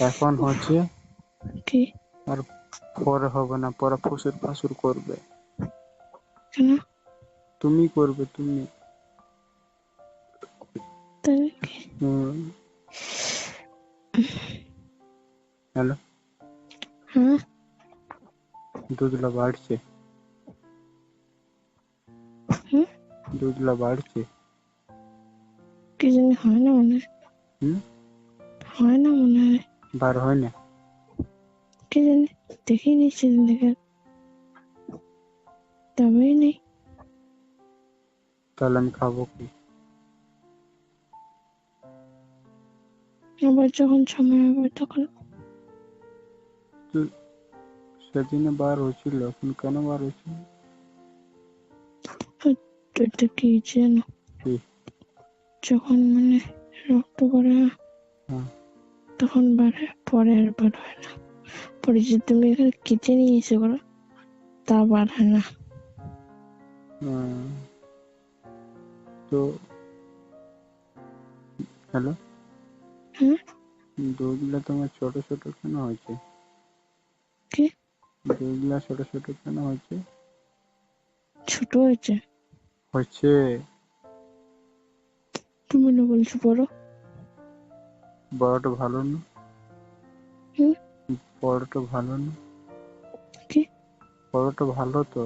এখন হচ্ছে কি আর পরে হবে না, পরে ফুসুর ফাসুর করবে। কেন? তুমি করবে, তুমি। তাই কি? হ্যালো, হ্যাঁ, দুধলা বাড়ছে, হুম, দুধলা বাড়ছে। কি জানি হয় না মনে হয়। হুম, হয় না মনে হয়। বার হয় না। কি জানি, দেখিনি সেদিন থেকে, তবেই নেই। তাহলে আমি খাবো কি? আবার যখন সময় হবে তখন। তো সেদিনে বার হয়েছিল, এখন কেন বার হয়েছিল? এটা কি জানো, কি? যখন মানে রক্ত পড়ে হ্যাঁ। তখন বাড়ে, পরে আর বার হয় না। পরে যে তুমি এখানে কেটে নিয়ে এসে করো, তা বার হয় না। তো হ্যালো, হ্যাঁ, দুধগুলা তোমার ছোট ছোট কেন হয়েছে? কি দুধগুলা ছোট ছোট কেন হয়েছে? ছোট হয়েছে? হচ্ছে। তুমি না বলছো বড়? বড়টা ভালো না? হুম, বড়টা ভালো না? কি বড়টা ভালো তো।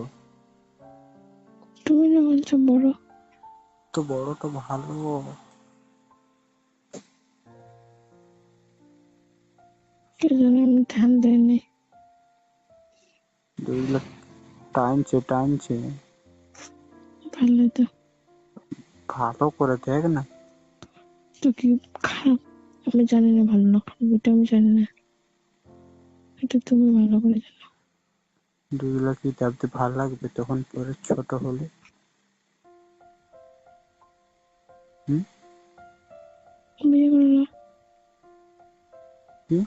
তুমি না বলছো বড়? তো বড়টা ভালো। কে জানে, আমি ধ্যান দেয়নি। দুধগুলা টানছে টানছে। ভালো তো। ভালো করে দেখ না। তো কি খারাপ? আমি জানি না ভালো না খারাপ, এটা আমি জানি না, এটা তুমি ভালো করে জানো। দুধগুলা কি দেখতে ভালো লাগবে তখন পরে ছোট হলে? হুম। বিয়ে করলো, কি?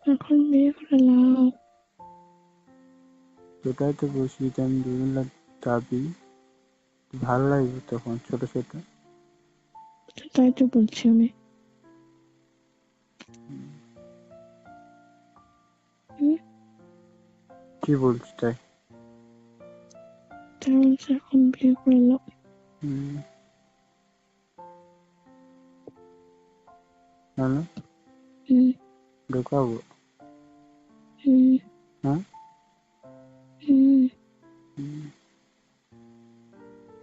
এখন বিয়ে করে লাও। সেটাই তো বলছি, যে আমি দুধগুলা দাবি ভালো লাগবে তখন ছোট ছোট। তাই তো বলছি আমি। হুম, কি বলছি তাই? তাই বলছে এখন বিয়ে করলো। হুম। হ্যালো, হুম, ঢোকাবো? হুম, হ্যাঁ। হুম,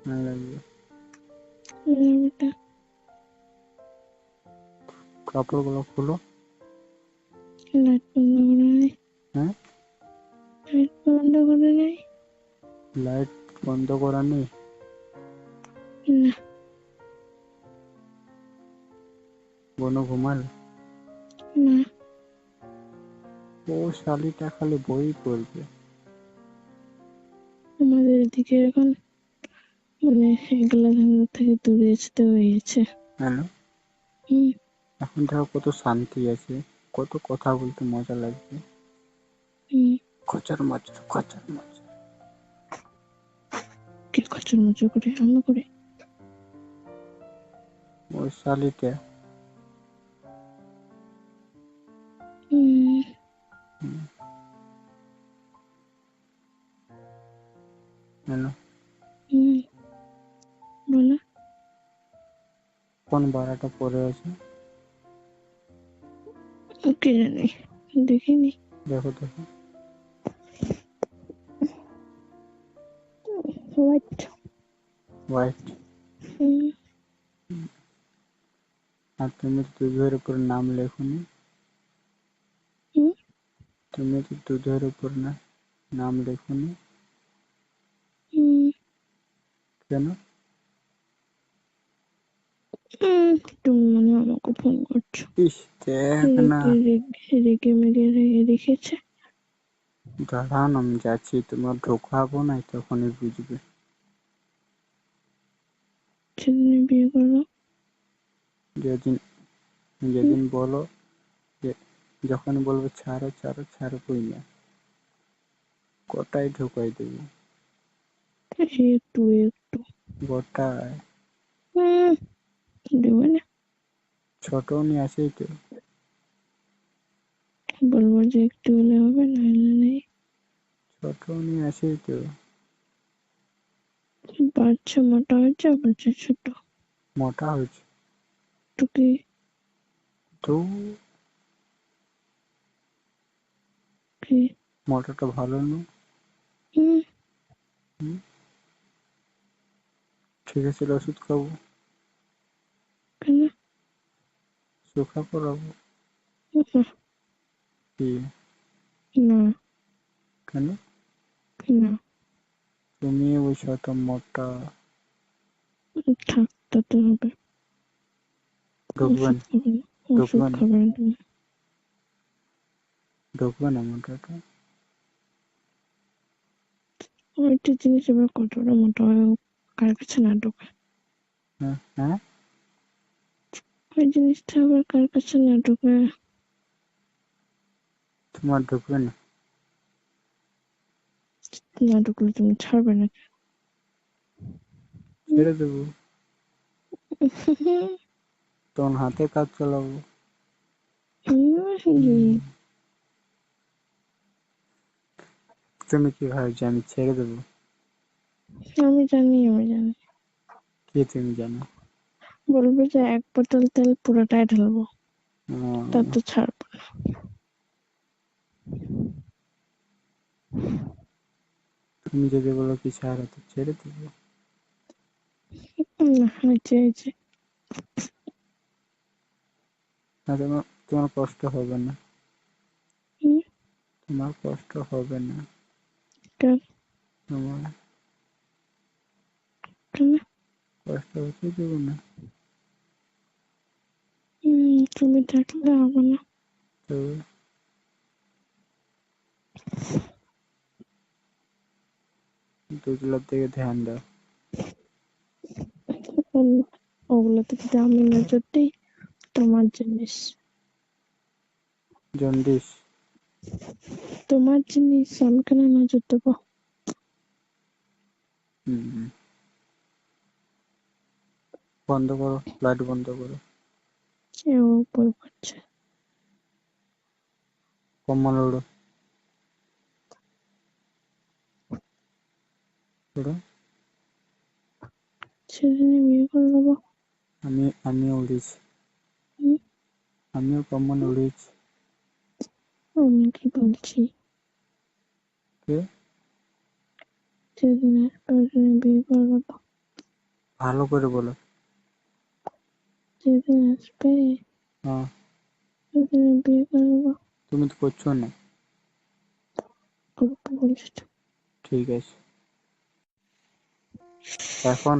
ভালো লাগবে। বেটা, কাপড়গুলো খুলো। লাইট বন্ধ করে নেই। হ্যাঁ, লাইট বন্ধ করে নেই। লাইট বন্ধ করা নেই। না, বোনো ঘুমালে? না, ও শালিটা খালি বই পড়বে। আমাদের এদিকে এখন মানে এগুলা ধান্দার থেকে দূরে আসতে হয়েছে। হ্যালো, হুম, এখন দেখো কত শান্তি আছে, কত কথা বলতে মজা লাগবে। হুম, খচর মচর খচর মচর। কি খচর মচর করে আমরা করে? ওই শালিটা। হুম, হ্যালো, হুম, বলো। কোন বাড়াটা পড়ে আছে? কে জানি, দেখিনি। দেখো দেখো। হোয়াইট। হোয়াইট। হুম, আর তুমি তো দুধের উপর নাম লেখনি। হুম, তুমি তো দুধের উপর না নাম লেখনি। হুম, কেন? তুমি মনে হয় আমাকে ফোন করছো। ইস, দেখ না। রেগে মেগে রেখেছে। দাঁড়ান, আমি যাচ্ছি, তোমার ঢোকাবো না, তখনই বুঝবে। সেদিনে বিয়ে করলো। যেদিন হুম, যেদিন বলো, যে যখন বলবো ছাড়ো ছাড়ো ছাড়ো কই না, কটাই ঢোকাই দেবো। একটু একটু। গোটায়। হুম, দেবে না। ছোট উনি আছেই তো। বলবো যে একটু হলে হবে, নাহলে নেই। ছোট উনি আছেই তো। বাচ্চা মোটা হয়েছে, বাচ্চা ছোট। মোটা হয়েছে তো কি? তো। কি? মোটাটা ভালো না। হুম, হুম, ঠিক আছে ওষুধ খাবো, কেন? চোখা পড়াবো। উহ, কি? না, কেন? না, তুমি বলছো তো মোটা। থাক, তাতে হবে। ঢুকবেন? ওষুধ খাবে না, ওষুধ ঢুকবে না? খাবে না তুমি। ঢুকবে না মোটাটা? ওইটা জিনিস এবার কতটা মোটা হয়, কার কাছে না ঢোকে। হ্যাঁ হ্যাঁ। ওই জিনিসটা আবার কার কাছে না ঢোকে। তোমার ঢুকবে না? না ঢুকলে তুমি ছাড়বে না। ছেড়ে দেবো, তখন হাতে কাজ চালাবো। তুমি কি ভাবছো আমি ছেড়ে দেবো? আমি জানি, আমি জানি। কি তুমি জানো? বলবে যে 1 বোতল তেল পুরোটাই ঢালবো, তা উম, তো ছাড়বো না। তুমি যদি বলো কি ছাড়ো তো ছেড়ে দেবো। না, হয়েছে হয়েছে। না তোমার, তোমার কষ্ট হবে না। হুম, তোমার কষ্ট হবে না। কেন? তোমার কেন? কষ্ট হতে দেবো না। তুমি থাকলে হবে না। তো দুধগুলোর দিকে ধ্যান দাও। ওগুলোতে যদি আমি নজর দিই, তোমার জিনিস। জন্ডিস? তোমার জিনিস, আমি কেন নজর দেবো? হুম, বন্ধ করো, লাইট বন্ধ করো। এও বই পড়ছে। কম্বল ওড়ো, ওড়ো। সেদিনে বিয়ে করে নেবো। আমিও উড়েছি, হুম, আমিও কম্বল উড়েছি। আমি কি বলছি? কে? সেদিন আসবে, সেদিন বিয়ে করে নেবো। ভালো করে বলো। যেদিন আসবে, হ্যাঁ, সেদিন বিয়ে করে নেবো। তুমি তো করছো না। করবো বলছি তো। ঠিক আছে, এখন